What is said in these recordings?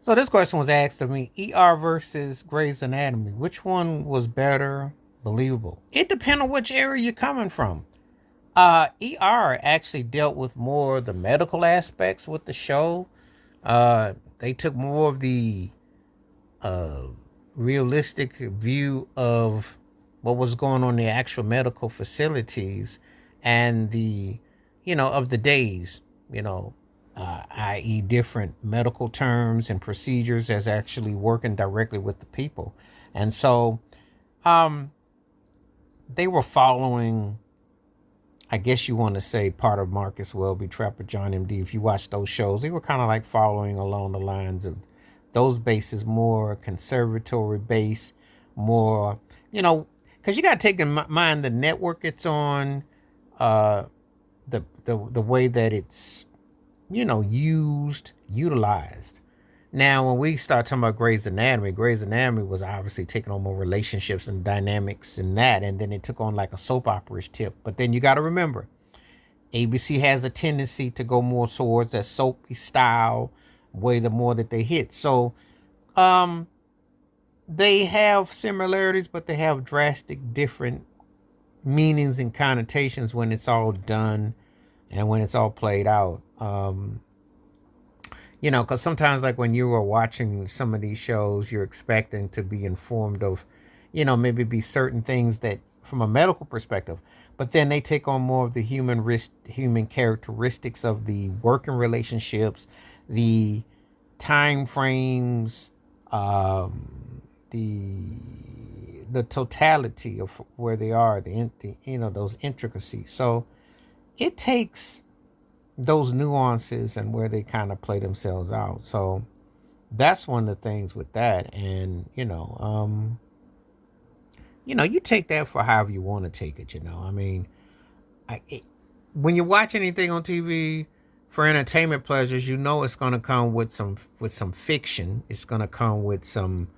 So this question was asked of me: ER versus Grey's Anatomy. Which one was better, believable? It depends on which area you're coming from. ER actually dealt with more of the medical aspects with the show. They took more of the uh, realistic view of what was going on in the actual medical facilities and of the days, i.e., different medical terms and procedures as actually working directly with the people. And so um, they were following, I guess you want to say, part of Marcus Welby, Trapper John MD. If you watch those shows, they were kind of like following along the lines of those bases, more conservatory base, more, because you got to take in mind the network it's on, uh, the way that it's, utilized. Now, when we start talking about Grey's Anatomy was obviously taking on more relationships and dynamics and that, and then it took on like a soap opera tip. But then you got to remember, ABC has a tendency to go more towards that soapy style way the more that they hit. So, um, they have similarities, but they have drastic different meanings and connotations when it's all done and when it's all played out. Because sometimes, like when you were watching some of these shows, you're expecting to be informed of, maybe be certain things that from a medical perspective, but then they take on more of the human characteristics of the working relationships, the time frames, the totality of where they are, those intricacies. So it takes those nuances and where they kind of play themselves out. So that's one of the things with that. And you take that for however you want to take it. I mean, when you watch anything on TV for entertainment pleasures, it's going to come with some fiction. It's going to come with some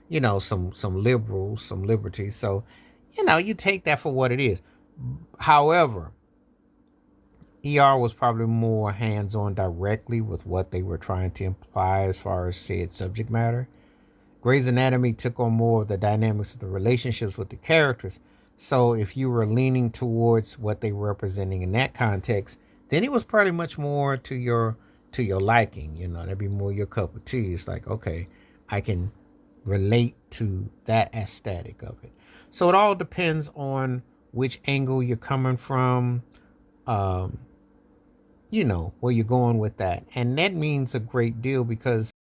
liberals, some liberties. So you take that for what it is. However, ER was probably more hands on directly with what they were trying to imply as far as said subject matter. Grey's Anatomy took on more of the dynamics of the relationships with the characters. So if you were leaning towards what they were representing in that context, then it was pretty much more to your liking. That'd be more your cup of tea. It's like, okay, I can relate to that aesthetic of it. So it all depends on which angle you're coming from. Um, where you're going with that. And that means a great deal because